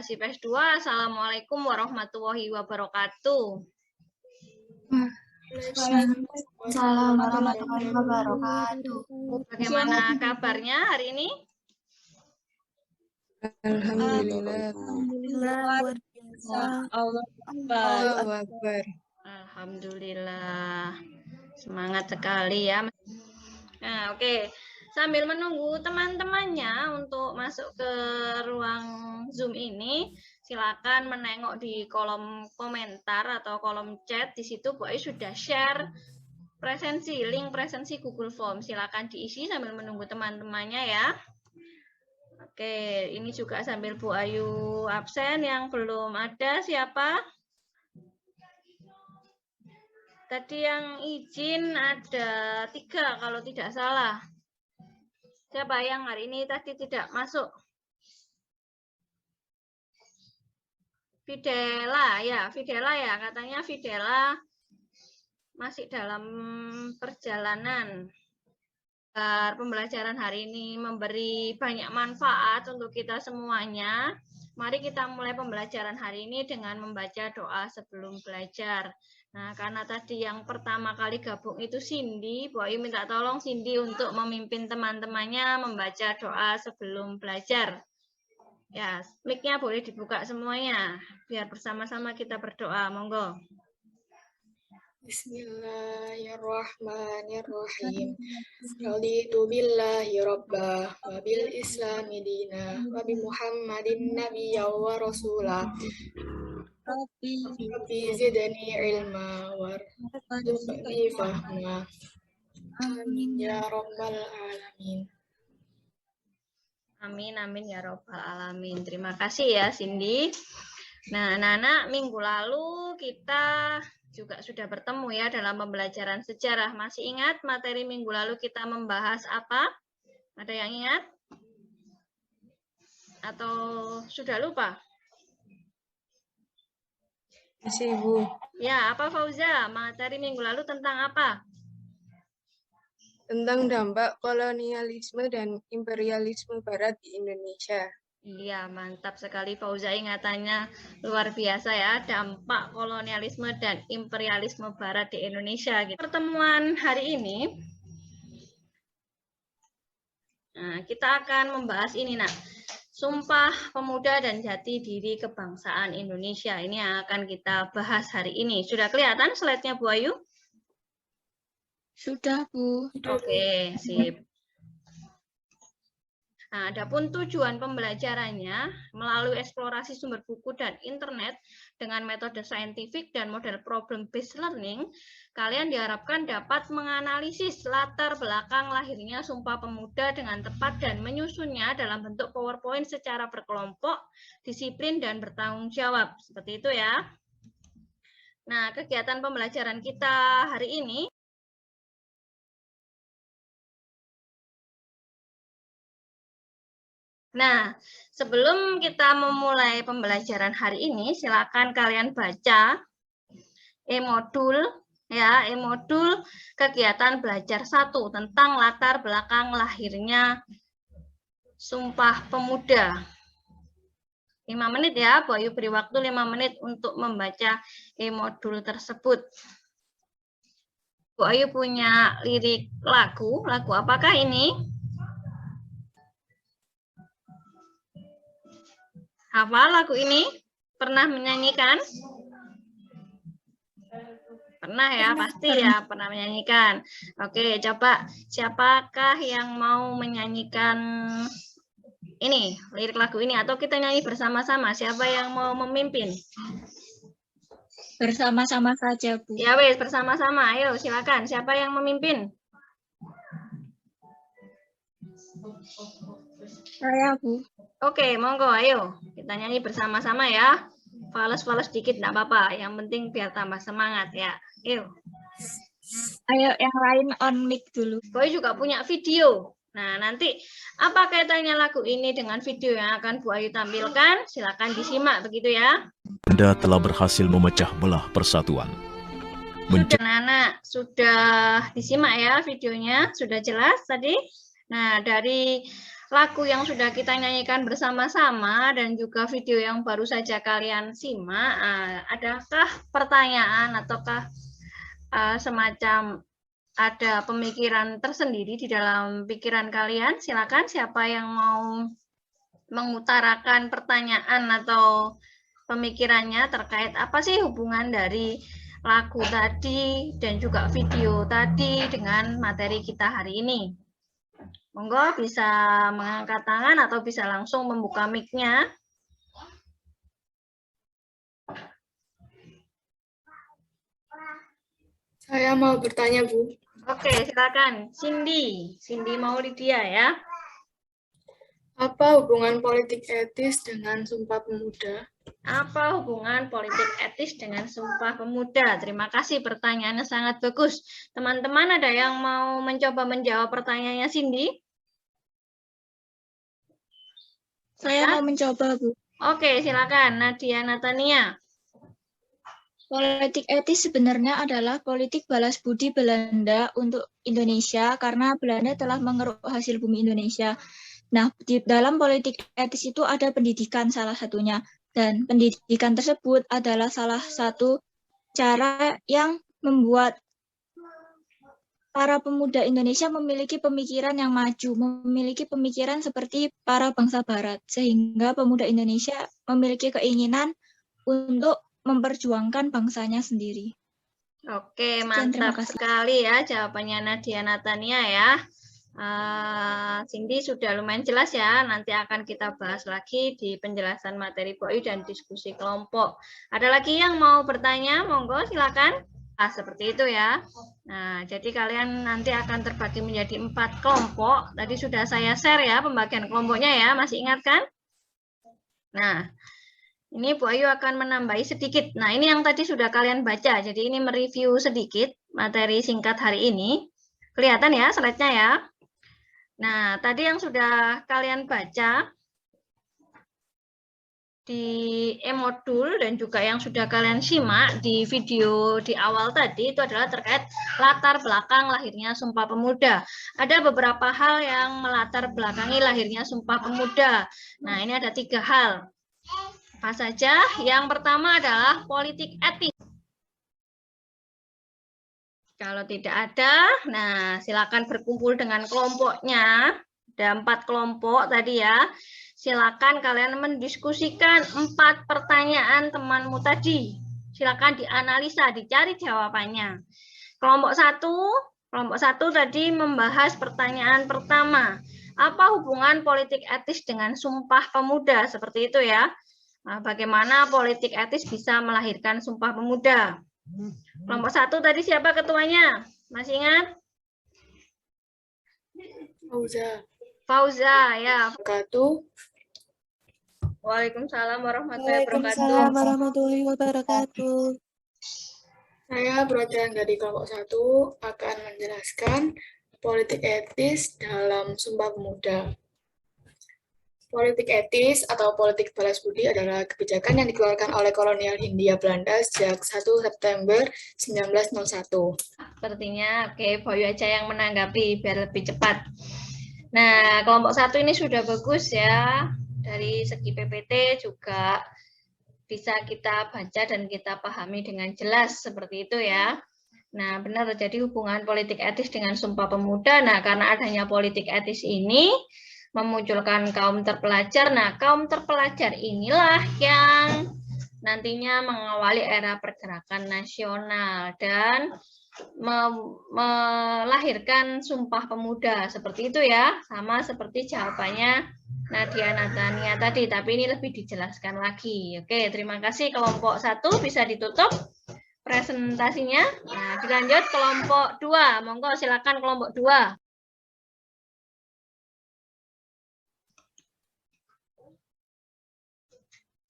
HASIP S2. Assalamualaikum warahmatullahi wabarakatuh. Waalaikumsalam warahmatullahi wabarakatuh. Bagaimana kabarnya hari ini? Alhamdulillah. Allahu Akbar. Alhamdulillah. Semangat sekali ya. Nah, oke. Sambil menunggu teman-temannya untuk masuk ke ruang Zoom ini, silakan menengok di kolom komentar atau kolom chat. Di situ Bu Ayu sudah share link presensi Google Form. Silakan diisi sambil menunggu teman-temannya ya. Oke, ini juga sambil Bu Ayu absen yang belum ada siapa? Tadi yang izin ada 3 kalau tidak salah. Siapa yang hari ini tadi tidak masuk? Fidela ya, katanya Fidela masih dalam perjalanan. Agar pembelajaran hari ini memberi banyak manfaat untuk kita semuanya. Mari kita mulai pembelajaran hari ini dengan membaca doa sebelum belajar. Nah, karena tadi yang pertama kali gabung itu Cindy, Bu Ayu minta tolong Cindy untuk memimpin teman-temannya membaca doa sebelum belajar. Ya, mic-nya boleh dibuka semuanya, biar bersama-sama kita berdoa. Monggo. Bismillahirrahmanirrahim. Raditu billahi rabbah wa bil islami dina wa bi Muhammadin nabiyya wa rasulah. Rabbi zidni ilma warzuqni fahma. Amin ya rabbal alamin. Amin ya robbal alamin. Terima kasih ya Cindy. Nah, anak-anak, minggu lalu kita juga sudah bertemu ya dalam pembelajaran sejarah. Masih ingat materi minggu lalu kita membahas apa? Ada yang ingat? Atau sudah lupa? Masih, Bu. Ya, apa Fauza? Materi minggu lalu tentang apa? Tentang dampak kolonialisme dan imperialisme Barat di Indonesia. Iya, mantap sekali Fauza, ingatannya luar biasa ya, dampak kolonialisme dan imperialisme Barat di Indonesia. Pertemuan hari ini, nah, kita akan membahas ini, Sumpah Pemuda dan Jati Diri Kebangsaan Indonesia. Ini yang akan kita bahas hari ini. Sudah kelihatan slide-nya Bu Ayu? Sudah, Bu. Oke, sip. Nah, adapun tujuan pembelajarannya melalui eksplorasi sumber buku dan internet dengan metode saintifik dan model problem based learning, kalian diharapkan dapat menganalisis latar belakang lahirnya Sumpah Pemuda dengan tepat dan menyusunnya dalam bentuk PowerPoint secara berkelompok, disiplin dan bertanggung jawab. Seperti itu ya. Nah, kegiatan pembelajaran kita hari ini Nah, sebelum kita memulai pembelajaran hari ini, silakan kalian baca e-modul ya, e-modul kegiatan belajar 1 tentang latar belakang lahirnya Sumpah Pemuda. 5 menit ya, Bu Ayu beri waktu 5 menit untuk membaca e-modul tersebut. Bu Ayu punya lirik lagu apakah ini? Hafal lagu ini? Pernah menyanyikan? Pernah ya, pasti ya pernah menyanyikan. Oke, coba siapakah yang mau menyanyikan ini, lirik lagu ini? Atau kita nyanyi bersama-sama? Siapa yang mau memimpin? Bersama-sama saja, Bu. Ya wes, bersama-sama. Ayo, silakan. Siapa yang memimpin? Saya, Bu. Oke, monggo, ayo. Kita nyanyi bersama-sama ya. Fales-fales dikit enggak apa-apa. Yang penting biar tambah semangat ya. Yuk. Ayo, yang lain on mic dulu. Boy juga punya video. Nah, nanti apa kaitannya lagu ini dengan video yang akan Bu Ayu tampilkan? Silakan disimak begitu ya. Anda telah berhasil memecah belah persatuan. Sudah, anak sudah disimak ya videonya, sudah jelas tadi. Nah, dari lagu yang sudah kita nyanyikan bersama-sama dan juga video yang baru saja kalian simak, adakah pertanyaan ataukah semacam ada pemikiran tersendiri di dalam pikiran kalian? Silakan, siapa yang mau mengutarakan pertanyaan atau pemikirannya terkait apa sih hubungan dari lagu tadi dan juga video tadi dengan materi kita hari ini. Monggo bisa mengangkat tangan atau bisa langsung membuka mic-nya. Saya mau bertanya, Bu. Oke, silakan. Cindy Maulidia ya. Apa hubungan politik etis dengan Sumpah Pemuda? Apa hubungan politik etis dengan Sumpah Pemuda? Terima kasih, pertanyaannya sangat bagus. Teman-teman ada yang mau mencoba menjawab pertanyaannya Cindy? Saya mau mencoba, Bu. Oke, silakan Nadia Natania. Politik etis sebenarnya adalah politik balas budi Belanda untuk Indonesia karena Belanda telah mengeruk hasil bumi Indonesia. Nah, di dalam politik etis itu ada pendidikan salah satunya. Dan pendidikan tersebut adalah salah satu cara yang membuat para pemuda Indonesia memiliki pemikiran yang maju, memiliki pemikiran seperti para bangsa Barat, sehingga pemuda Indonesia memiliki keinginan untuk memperjuangkan bangsanya sendiri. Oke, Sekian, terima mantap kasih. sekali ya jawabannya Nadia Natania ya. Cindy sudah lumayan jelas ya, nanti akan kita bahas lagi di penjelasan materi POI dan diskusi kelompok. Ada lagi yang mau bertanya? Monggo silakan. Seperti itu ya. Nah, jadi kalian nanti akan terbagi menjadi 4 kelompok. Tadi sudah saya share ya pembagian kelompoknya ya, masih ingat kan? Nah, ini Bu Ayu akan menambahi sedikit. Nah, ini yang tadi sudah kalian baca. Jadi ini mereview sedikit materi singkat hari ini. Kelihatan ya slide-nya ya. Nah, tadi yang sudah kalian baca di e-modul dan juga yang sudah kalian simak di video di awal tadi itu adalah terkait latar belakang lahirnya Sumpah Pemuda. Ada beberapa hal yang melatar belakangi lahirnya Sumpah Pemuda. Nah, ini ada 3 hal. Apa saja? Yang pertama adalah politik etis. Kalau tidak ada, nah silakan berkumpul dengan kelompoknya. Ada 4 kelompok tadi ya. Silakan kalian mendiskusikan 4 pertanyaan temanmu tadi. Silakan dianalisa, dicari jawabannya. Kelompok 1 tadi membahas pertanyaan pertama. Apa hubungan politik etis dengan Sumpah Pemuda? Seperti itu ya. Nah, bagaimana politik etis bisa melahirkan Sumpah Pemuda? Kelompok 1 tadi siapa ketuanya? Masih ingat? Fauza ya. Waalaikumsalam warahmatullahi wabarakatuh. Saya perwakilan dari kelompok 1 akan menjelaskan politik etis dalam Sumpah Pemuda. Politik etis atau politik balas budi adalah kebijakan yang dikeluarkan oleh kolonial Hindia Belanda sejak 1 September 1901. Sepertinya oke, Boyo aja yang menanggapi biar lebih cepat. Nah, kelompok 1 ini sudah bagus ya. Dari segi PPT juga bisa kita baca dan kita pahami dengan jelas seperti itu ya. Nah, benar terjadi hubungan politik etis dengan Sumpah Pemuda. Nah, karena adanya politik etis ini memunculkan kaum terpelajar. Nah, kaum terpelajar inilah yang nantinya mengawali era pergerakan nasional dan melahirkan Sumpah Pemuda. Seperti itu ya, sama seperti jawabannya Nadia Natania tadi, tapi ini lebih dijelaskan lagi. Oke, terima kasih kelompok 1 bisa ditutup presentasinya. Nah, dilanjut kelompok 2. Monggo silakan kelompok 2.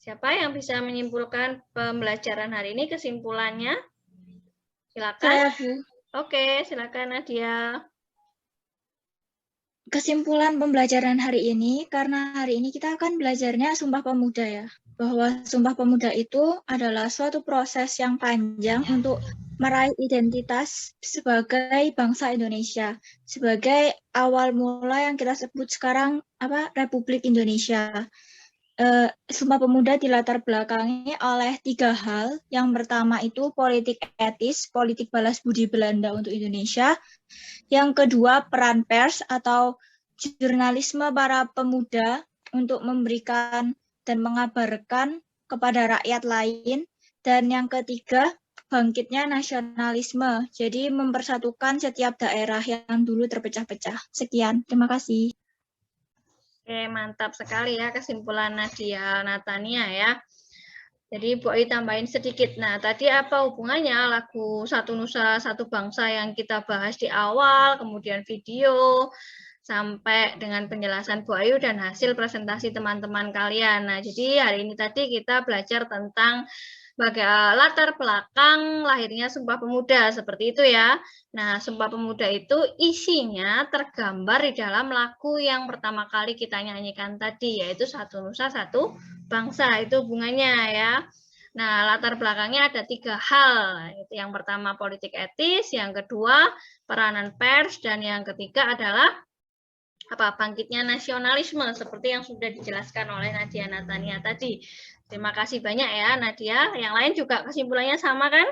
Siapa yang bisa menyimpulkan pembelajaran hari ini, kesimpulannya? Silakan. Oke, silakan Nadia. Kesimpulan pembelajaran hari ini, karena hari ini kita akan belajarnya Sumpah Pemuda ya. Bahwa Sumpah Pemuda itu adalah suatu proses yang panjang untuk meraih identitas sebagai bangsa Indonesia, sebagai awal mula yang kita sebut sekarang Republik Indonesia. Sumpah Pemuda dilatar belakangi oleh 3 hal. Yang pertama itu politik etis, politik balas budi Belanda untuk Indonesia. Yang kedua, peran pers atau jurnalisme para pemuda untuk memberikan dan mengabarkan kepada rakyat lain. Dan yang ketiga, bangkitnya nasionalisme. Jadi mempersatukan setiap daerah yang dulu terpecah-pecah. Sekian, terima kasih. Oke, mantap sekali ya kesimpulan Nadia Natania ya. Jadi Bu Ai tambahin sedikit. Nah, tadi apa hubungannya lagu Satu Nusa Satu Bangsa yang kita bahas di awal, kemudian video, sampai dengan penjelasan Bu Ayu dan hasil presentasi teman-teman kalian. Nah, jadi hari ini tadi kita belajar tentang latar belakang lahirnya Sumpah Pemuda, seperti itu ya. Nah, Sumpah Pemuda itu isinya tergambar di dalam lagu yang pertama kali kita nyanyikan tadi, yaitu Satu Nusa Satu Bangsa. Itu hubungannya ya. Nah, latar belakangnya ada 3 hal. Yang pertama politik etis, yang kedua peranan pers, dan yang ketiga adalah bangkitnya nasionalisme, seperti yang sudah dijelaskan oleh Nadia Natania tadi. Terima kasih banyak ya Nadia. Yang lain juga kesimpulannya sama kan?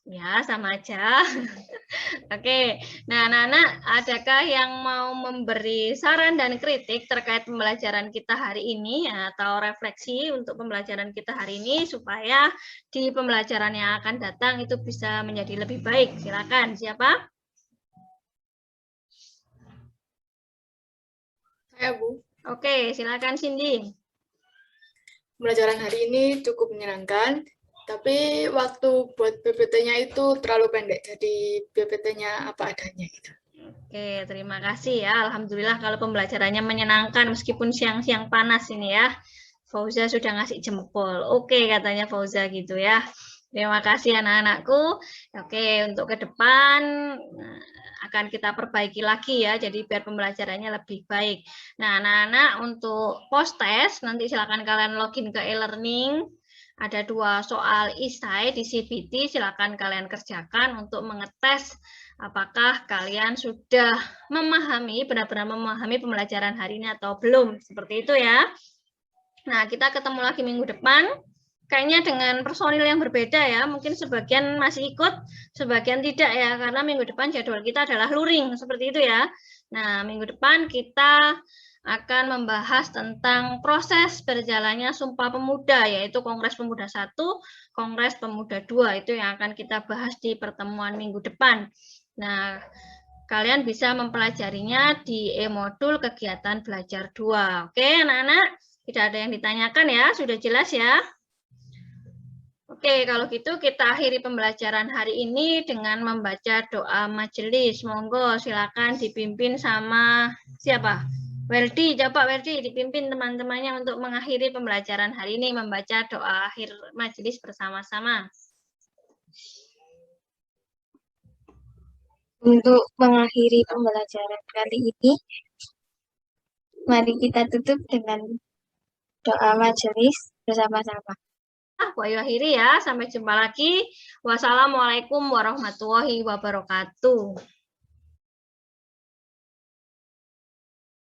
Ya, sama aja. Oke, nah anak-anak, adakah yang mau memberi saran dan kritik terkait pembelajaran kita hari ini atau refleksi untuk pembelajaran kita hari ini supaya di pembelajaran yang akan datang itu bisa menjadi lebih baik? Silakan, siapa? Saya, Bu. Oke, silakan Cindy. Pembelajaran hari ini cukup menyenangkan, tapi waktu buat PPT-nya itu terlalu pendek, jadi PPT-nya apa adanya gitu. Oke, terima kasih ya. Alhamdulillah kalau pembelajarannya menyenangkan meskipun siang-siang panas ini ya. Fauza sudah ngasih jempol. Oke, katanya Fauza gitu ya. Terima kasih anak-anakku. Oke, untuk ke depan akan kita perbaiki lagi ya, jadi biar pembelajarannya lebih baik. Nah, anak-anak untuk post-test, nanti silakan kalian login ke e-learning. Ada 2 soal esai di CPT, silakan kalian kerjakan untuk mengetes apakah kalian sudah memahami, benar-benar memahami pembelajaran hari ini atau belum. Seperti itu ya. Nah, kita ketemu lagi minggu depan. Kayaknya dengan personil yang berbeda ya, mungkin sebagian masih ikut, sebagian tidak ya, karena minggu depan jadwal kita adalah luring, seperti itu ya. Nah, minggu depan kita akan membahas tentang proses berjalannya Sumpah Pemuda, yaitu Kongres Pemuda 1, Kongres Pemuda 2, itu yang akan kita bahas di pertemuan minggu depan. Nah, kalian bisa mempelajarinya di e-modul kegiatan belajar 2. Oke, anak-anak, tidak ada yang ditanyakan ya, sudah jelas ya? Oke, kalau gitu kita akhiri pembelajaran hari ini dengan membaca doa majelis. Monggo, silakan dipimpin sama siapa? Werdi, coba Werdi dipimpin teman-temannya untuk mengakhiri pembelajaran hari ini, membaca doa akhir majelis bersama-sama. Untuk mengakhiri pembelajaran kali ini, mari kita tutup dengan doa majelis bersama-sama. Bu Ayu akhiri ya, sampai jumpa lagi. Wassalamualaikum warahmatullahi wabarakatuh.